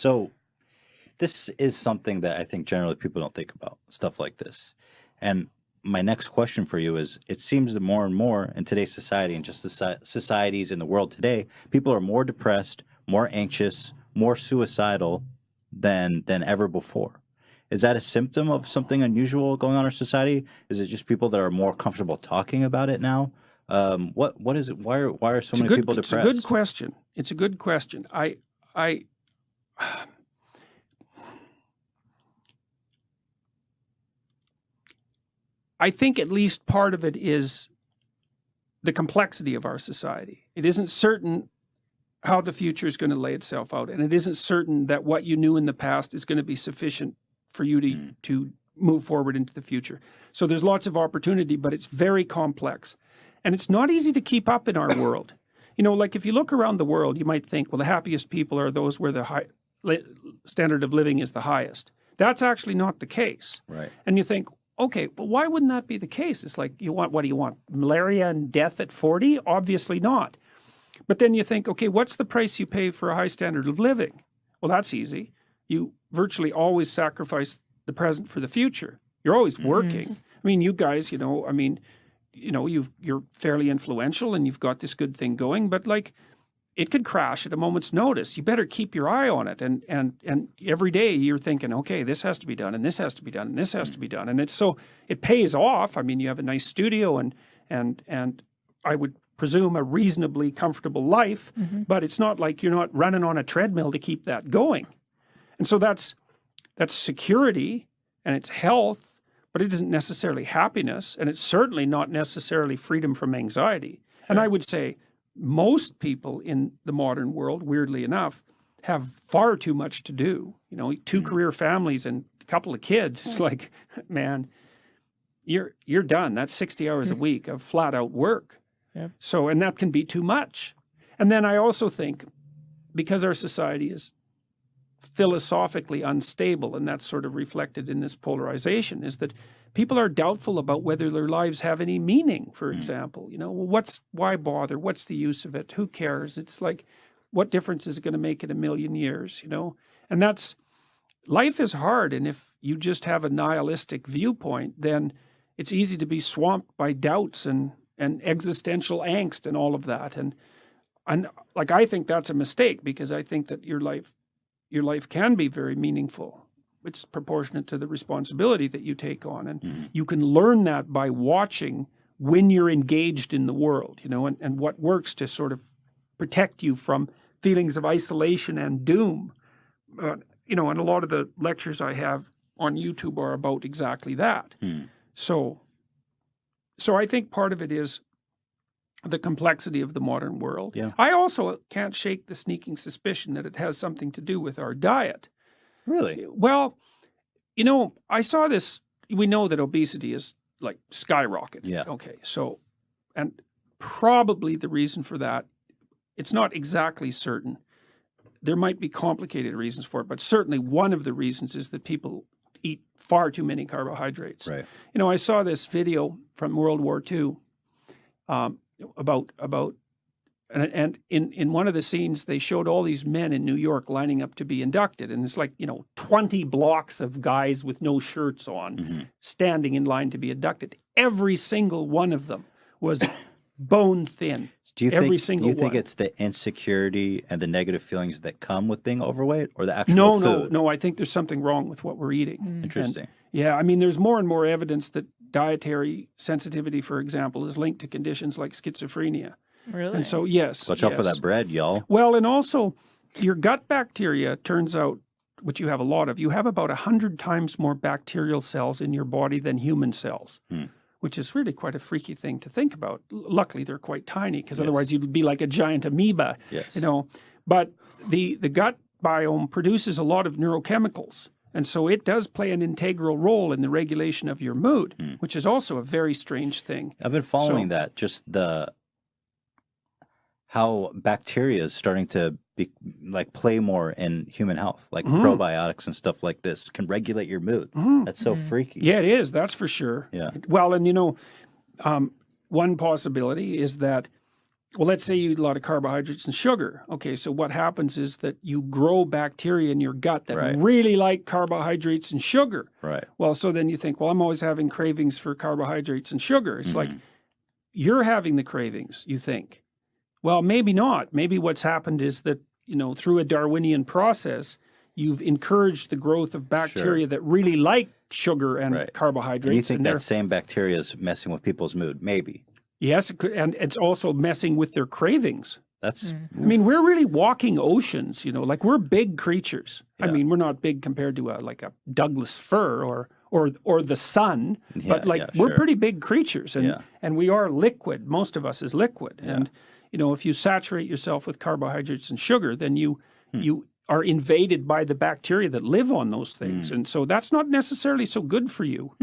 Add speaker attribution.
Speaker 1: So this is something that I think generally people don't think about, stuff like this. And my next question for you is, it seems that more and more in today's society and just the societies in the world today, people are more depressed, more anxious, more suicidal than ever before. Is that a symptom of something unusual going on in our society? Is it just people that are more comfortable talking about it now? What is it? Why are so many people depressed?
Speaker 2: It's a good question. It's a good question. I think at least part of it is the complexity of our society. It isn't certain how the future is going to lay itself out, and it isn't certain that what you knew in the past is going to be sufficient for you to move forward into the future. So there's lots of opportunity, but it's very complex. And it's not easy to keep up in our world. You know, like if you look around the world, you might think, well, the happiest people are those where the standard of living is the highest. That's actually not the case.
Speaker 1: Right.
Speaker 2: And you think, okay, well, why wouldn't that be the case? It's like, what do you want? Malaria and death at 40? Obviously not. But then you think, okay, what's the price you pay for a high standard of living? Well, that's easy. You virtually always sacrifice the present for the future. You're always working. I mean, you guys, you're fairly influential and you've got this good thing going, but like it could crash at a moment's notice. You better keep your eye on it. And every day you're thinking, okay, this has to be done and this has to be done and this has to be done. And it pays off. I mean, you have a nice studio and I would presume a reasonably comfortable life, but it's not like you're not running on a treadmill to keep that going. And so that's security and it's health, but it isn't necessarily happiness, and it's certainly not necessarily freedom from anxiety. Sure. And I would say most people in the modern world, weirdly enough, have far too much to do. You know, 2 career families and a couple of kids. It's like, man, you're done. That's 60 hours a week of flat out work. Yeah. So, and that can be too much. And then I also think, because our society is philosophically unstable, and that's sort of reflected in this polarization, is that people are doubtful about whether their lives have any meaning, for example. You know, well, why bother? What's the use of it? Who cares? It's like, what difference is it going to make in a million years, you know? And life is hard, and if you just have a nihilistic viewpoint, then it's easy to be swamped by doubts and existential angst and all of that. And like, I think that's a mistake, because I think that your life can be very meaningful. It's proportionate to the responsibility that you take on. And you can learn that by watching when you're engaged in the world, you know, and what works to sort of protect you from feelings of isolation and doom. You know, and a lot of the lectures I have on YouTube are about exactly that. So I think part of it is the complexity of the modern world. Yeah. I also can't shake the sneaking suspicion that it has something to do with our diet.
Speaker 1: Really?
Speaker 2: Well, you know, I saw this. We know that obesity is like skyrocketed.
Speaker 1: Yeah.
Speaker 2: Okay. So, and probably the reason for that, it's not exactly certain. There might be complicated reasons for it, but certainly one of the reasons is that people eat far too many carbohydrates.
Speaker 1: Right.
Speaker 2: You know, I saw this video from World War II about and in one of the scenes they showed all these men in New York lining up to be inducted, and it's like, you know, 20 blocks of guys with no shirts on standing in line to be inducted. Every single one of them was bone thin.
Speaker 1: Do you think it's the insecurity and the negative feelings that come with being overweight, or the actual food?
Speaker 2: No, I think there's something wrong with what we're eating.
Speaker 1: Interesting.
Speaker 2: Yeah, I mean, there's more and more evidence that dietary sensitivity, for example, is linked to conditions like schizophrenia.
Speaker 3: Really?
Speaker 2: And so, yes.
Speaker 1: Watch out for that bread, y'all.
Speaker 2: Well, and also, your gut bacteria, turns out, which you have a lot of, you have about 100 times more bacterial cells in your body than human cells, which is really quite a freaky thing to think about. Luckily, they're quite tiny, because otherwise you'd be like a giant amoeba, you know. But the gut biome produces a lot of neurochemicals. And so it does play an integral role in the regulation of your mood, which is also a very strange thing.
Speaker 1: I've been following that, just how bacteria is starting to play more in human health, like probiotics and stuff like this can regulate your mood. That's so freaky.
Speaker 2: Yeah, it is. That's for sure.
Speaker 1: Yeah.
Speaker 2: Well, and you know, one possibility is that Well, let's say you eat a lot of carbohydrates and sugar. Okay, so what happens is that you grow bacteria in your gut that
Speaker 1: Right.
Speaker 2: really like carbohydrates and sugar.
Speaker 1: Right.
Speaker 2: Well, so then you think, well, I'm always having cravings for carbohydrates and sugar. It's like you're having the cravings, you think. Well, maybe not. Maybe what's happened is that, through a Darwinian process, you've encouraged the growth of bacteria that really like sugar and carbohydrates.
Speaker 1: And you think that same bacteria is messing with people's mood? Maybe.
Speaker 2: Yes, it could, and it's also messing with their cravings.
Speaker 1: That's.
Speaker 2: I mean, we're really walking oceans, like we're big creatures.
Speaker 1: Yeah.
Speaker 2: I mean, we're not big compared to a Douglas fir or the sun, but we're pretty big creatures, and we are liquid. Most of us is liquid, and if you saturate yourself with carbohydrates and sugar, then you are invaded by the bacteria that live on those things, and so that's not necessarily so good for you.